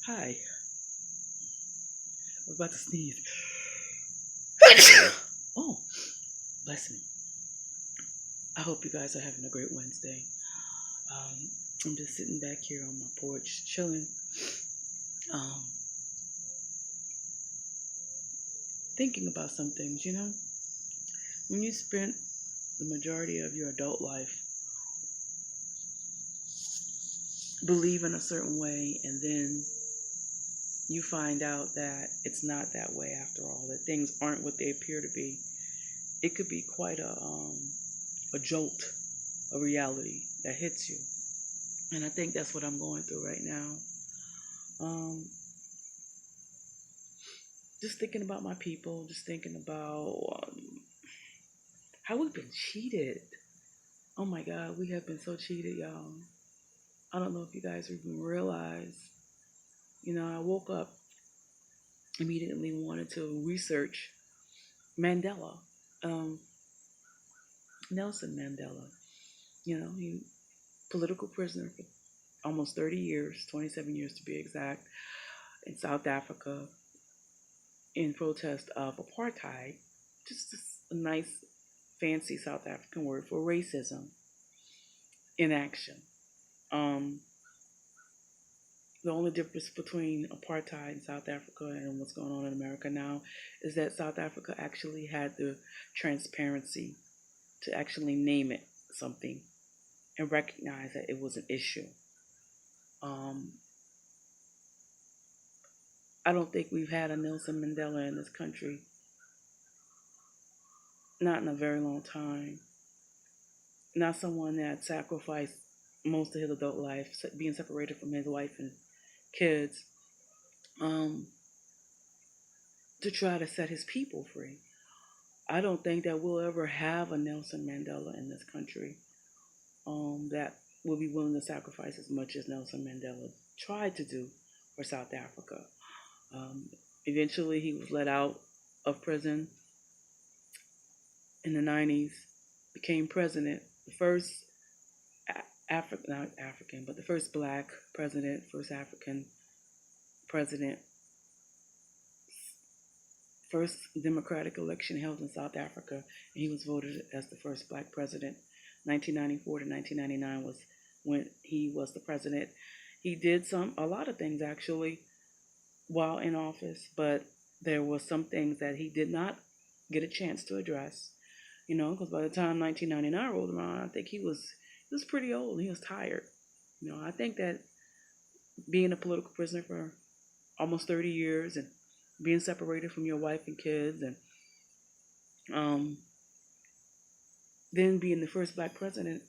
Hi. I was about to sneeze. Oh, bless me. I hope you guys are having a great Wednesday. Um, I'm just sitting back here on my porch, chilling, um, thinking about some things. When you spent the majority of your adult life believing a certain way, and then you find out that it's not that way after all, that things aren't what they appear to be, it could be quite a jolt of reality that hits you. And I think that's what I'm going through right now. Um, just thinking about my people, just thinking about how we've been cheated. Oh my God, we have been so cheated, y'all. I don't know if you guys even realize. I woke up, immediately wanted to research Mandela, um, Nelson Mandela. He political prisoner for almost 30 years, 27 years to be exact, in South Africa in protest of apartheid. Just a nice, fancy South African word for racism in action. Um, the only difference between apartheid in South Africa and what's going on in America now is that South Africa actually had the transparency to actually name it something and recognize that it was an issue. Um, I don't think we've had a Nelson Mandela in this country, not in a very long time. Not someone that sacrificed most of his adult life, being separated from his wife and kids, um, to try to set his people free. I don't think that we'll ever have a Nelson Mandela in this country, that will be willing to sacrifice as much as Nelson Mandela tried to do for South Africa. Um, Eventually, he was let out of prison in the 90s, became president, the first not African, but the first Black president, first African president, first democratic election held in South Africa, and he was voted as the first Black president. 1994 to 1999 was when he was the president. He did a lot of things actually while in office, but there were some things that he did not get a chance to address. Because by the time 1999 rolled around, I think he was pretty old. He was tired. I think that being a political prisoner for almost 30 years and being separated from your wife and kids, and um, then being the first Black president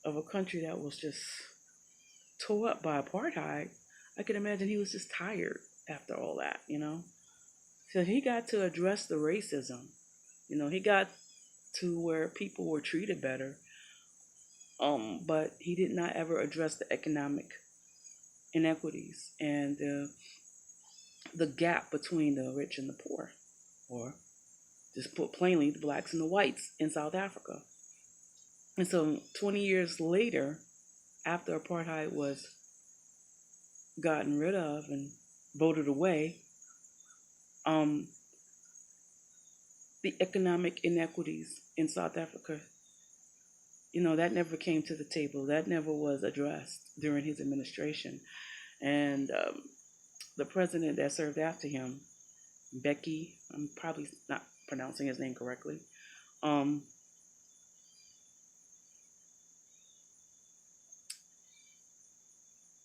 of a country that was just tore up by apartheid, I can imagine he was just tired after all that. So he got to address the racism. He got to where people were treated better, but he did not ever address the economic inequities and the gap between the rich and the poor, or just put plainly, the blacks and the whites in South Africa. And so 20 years later, after apartheid was gotten rid of and voted away, um, the economic inequities in South Africa, that never came to the table. That never was addressed during his administration. And the president that served after him, Becky, I'm probably not pronouncing his name correctly, um,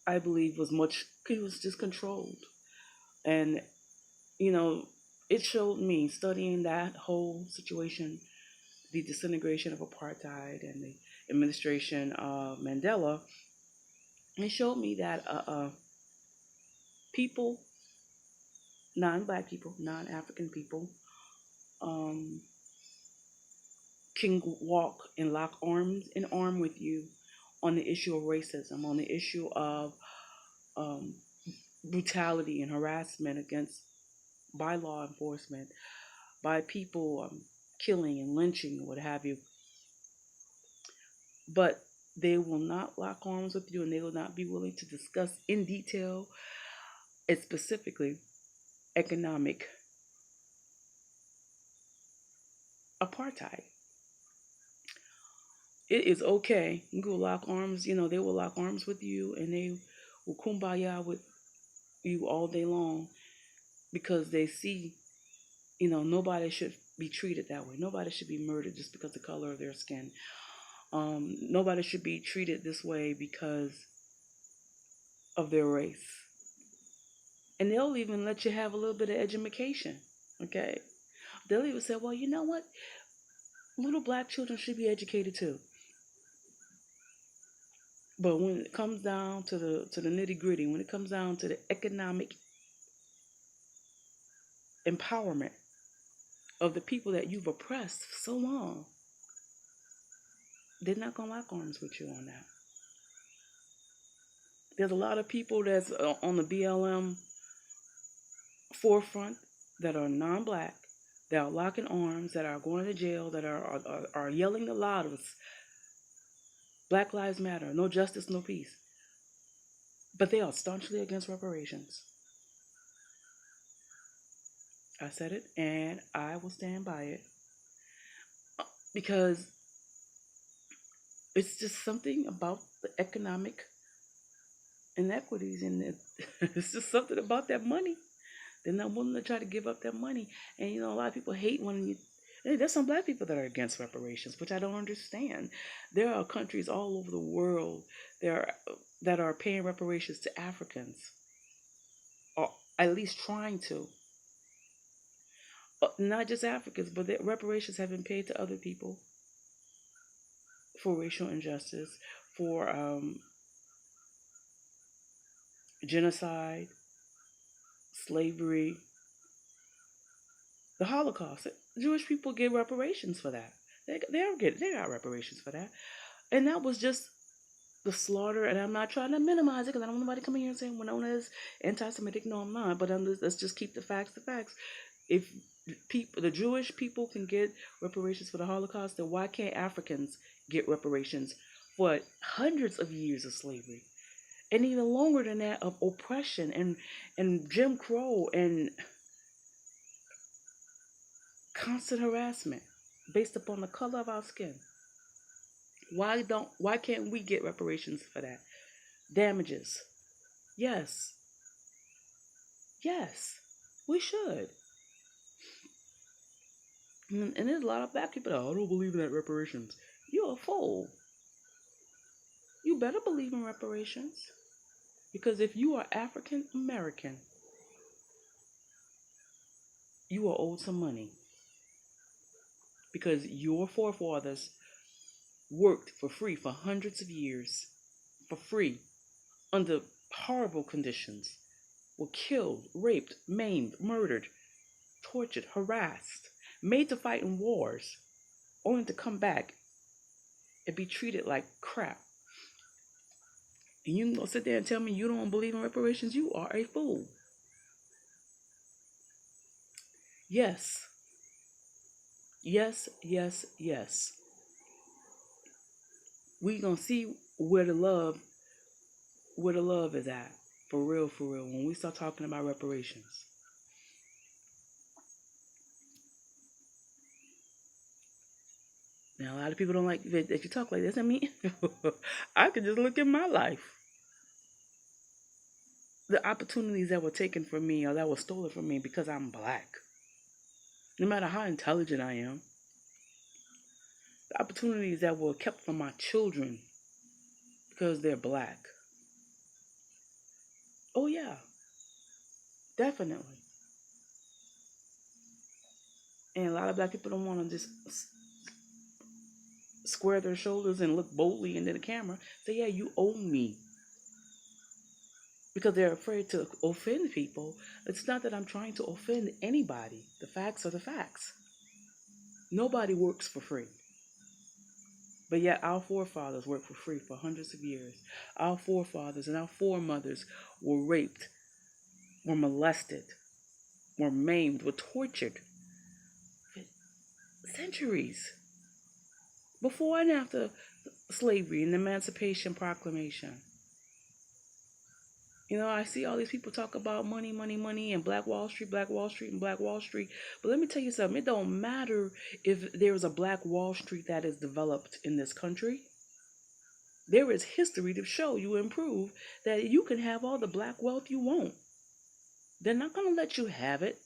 I believe he was just controlled. And, you know, it showed me studying that whole situation, the disintegration of apartheid and the administration of Mandela. It showed me that people, non-black people, non-African people, um, can walk and lock arms in arm with you on the issue of racism, on the issue of um, brutality and harassment against by law enforcement, by people killing and lynching and what have you. But they will not lock arms with you, and they will not be willing to discuss in detail It's specifically economic apartheid. It is okay. You go lock arms, they will lock arms with you and they will kumbaya with you all day long because they see, nobody should be treated that way. Nobody should be murdered just because of the color of their skin. Nobody should be treated this way because of their race. And they'll even let you have a little bit of education. Okay? They'll even say, well, you know what? Little black children should be educated too. But when it comes down to the nitty gritty, when it comes down to the economic empowerment of the people that you've oppressed for so long, they're not gonna lock arms with you on that. There's a lot of people that's on the BLM forefront that are non-black, that are locking arms, that are going to jail, that are yelling the loudest, Black Lives Matter, no justice, no peace. But they are staunchly against reparations. I said it, and I will stand by it. Because it's just something about the economic inequities, and it's just something about that money. They're not willing to try to give up that money. And, a lot of people hate when you... There's some black people that are against reparations, which I don't understand. There are countries all over the world that are paying reparations to Africans, or at least trying to. Not just Africans, but the reparations have been paid to other people for racial injustice, for genocide, slavery, the Holocaust. Jewish people get reparations for that. They got reparations for that. And that was just the slaughter, and I'm not trying to minimize it because I don't want nobody coming here and saying Winona is anti-Semitic. No, I'm not. But let's just keep the facts the facts. If the Jewish people can get reparations for the Holocaust, then why can't Africans get reparations for hundreds of years of slavery? And even longer than that, of oppression and Jim Crow and constant harassment based upon the color of our skin. Why can't we get reparations for that? Damages. Yes. Yes. We should. And there's a lot of black people that, I don't believe in that reparations. You're a fool. You better believe in reparations. Because if you are African American, you are owed some money. Because your forefathers worked for free for hundreds of years, for free, under horrible conditions, were killed, raped, maimed, murdered, tortured, harassed, made to fight in wars, only to come back and be treated like crap. And you can go sit there and tell me you don't believe in reparations? You are a fool. Yes. Yes, yes, yes. We gonna see where the love is at. For real, when we start talking about reparations. Now, a lot of people don't like that you talk like this. I mean, I could just look at my life. The opportunities that were taken from me or that were stolen from me because I'm black. No matter how intelligent I am. The opportunities that were kept from my children because they're black. Oh, yeah. Definitely. And a lot of black people don't want to just square their shoulders and look boldly into the camera. Say, yeah, you owe me. Because they're afraid to offend people. It's not that I'm trying to offend anybody. The facts are the facts. Nobody works for free. But yet our forefathers worked for free for hundreds of years. Our forefathers and our foremothers were raped, were molested, were maimed, were tortured for centuries. Before and after slavery and the Emancipation Proclamation. I see all these people talk about money, money, money, and Black Wall Street, Black Wall Street, and Black Wall Street. But let me tell you something. It don't matter if there's a Black Wall Street that is developed in this country. There is history to show you and prove that you can have all the black wealth you want. They're not going to let you have it.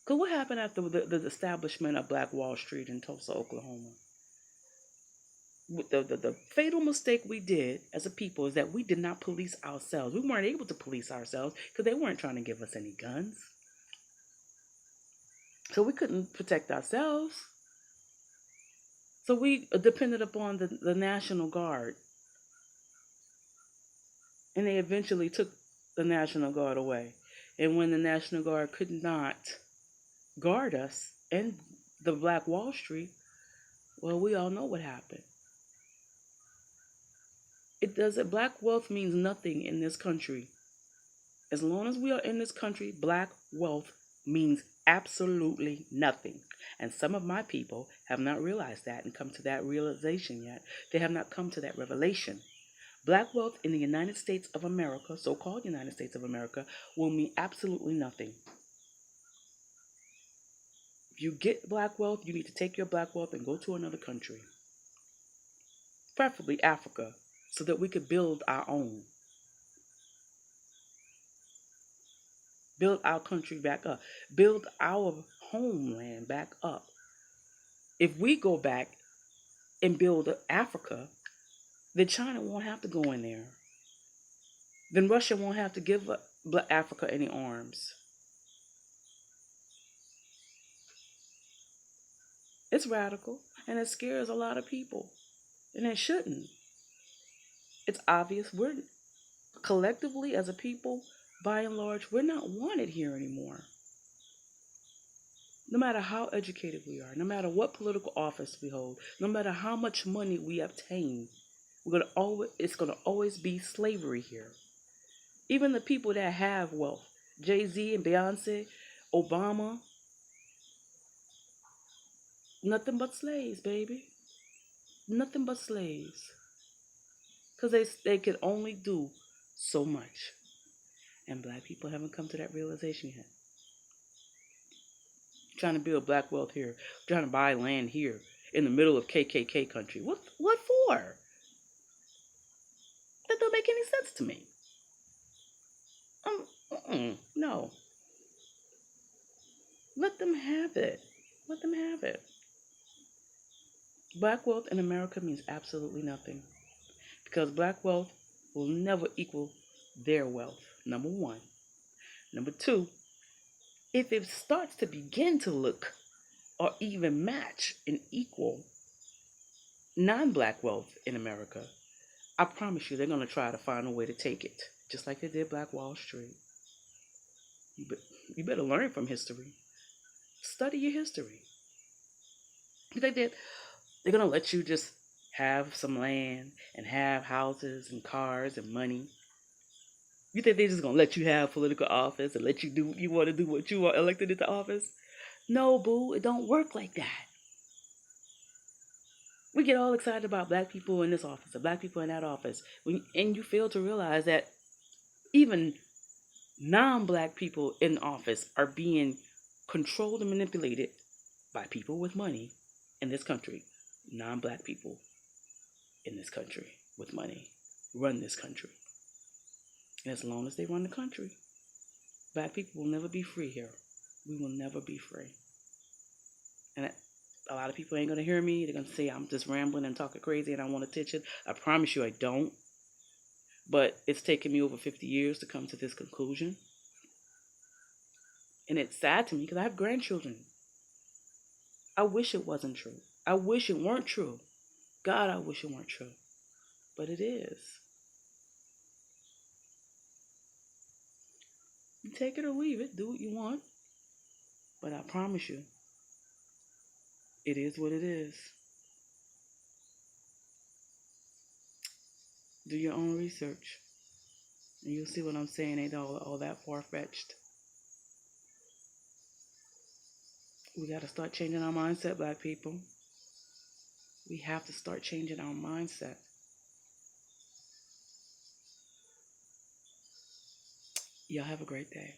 Because what happened after the establishment of Black Wall Street in Tulsa, Oklahoma? The fatal mistake we did as a people is that we did not police ourselves. We weren't able to police ourselves because they weren't trying to give us any guns. So we couldn't protect ourselves. So we depended upon the National Guard. And they eventually took the National Guard away. And when the National Guard could not guard us and the Black Wall Street, well, we all know what happened. Black wealth means nothing in this country. As long as we are in this country, black wealth means absolutely nothing. And some of my people have not realized that and come to that realization yet. They have not come to that revelation. Black wealth in the United States of America, so-called United States of America, will mean absolutely nothing. If you get black wealth, you need to take your black wealth and go to another country. Preferably Africa, so that we could build our own. Build our country back up. Build our homeland back up. If we go back and build Africa, then China won't have to go in there. Then Russia won't have to give Africa any arms. It's radical, and it scares a lot of people. And it shouldn't. It's obvious we're collectively as a people, by and large, we're not wanted here anymore. No matter how educated we are, no matter what political office we hold, no matter how much money we obtain, it's gonna always be slavery here. Even the people that have wealth, Jay-Z and Beyonce, Obama, nothing but slaves, baby. Nothing but slaves. Because they can only do so much. And black people haven't come to that realization yet. Trying to build black wealth here. Trying to buy land here in the middle of KKK country. What for? That don't make any sense to me. No. Let them have it. Let them have it. Black wealth in America means absolutely nothing. Because black wealth will never equal their wealth, number one. Number two, if it starts to begin to look or even match and equal non-black wealth in America, I promise you they're going to try to find a way to take it, just like they did Black Wall Street. You better learn from history. Study your history. You think that they're going to let you just have some land and have houses and cars and money? You think they're just going to let you have political office and let you do what you want to do what you are elected into office? No, boo, it don't work like that. We get all excited about black people in this office or black people in that office, and you fail to realize that even non-black people in office are being controlled and manipulated by people with money in this country. Non-black people in this country with money run this country. And as long as they run the country, black people will never be free here. We will never be free. And a lot of people ain't going to hear me. They're going to say I'm just rambling and talking crazy and I want attention. I promise you I don't. But it's taken me over 50 years to come to this conclusion. And it's sad to me because I have grandchildren. I wish it wasn't true. I wish it weren't true. God, I wish it weren't true. But it is. You take it or leave it. Do what you want. But I promise you, it is what it is. Do your own research. And you'll see what I'm saying ain't all that far-fetched. We got to start changing our mindset, black people. We have to start changing our mindset. Y'all have a great day.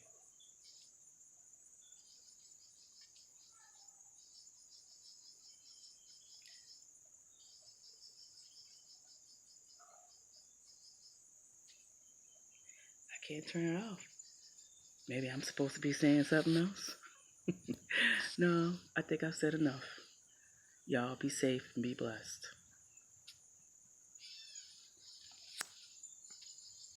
I can't turn it off. Maybe I'm supposed to be saying something else. No, I think I've said enough. Y'all be safe and be blessed.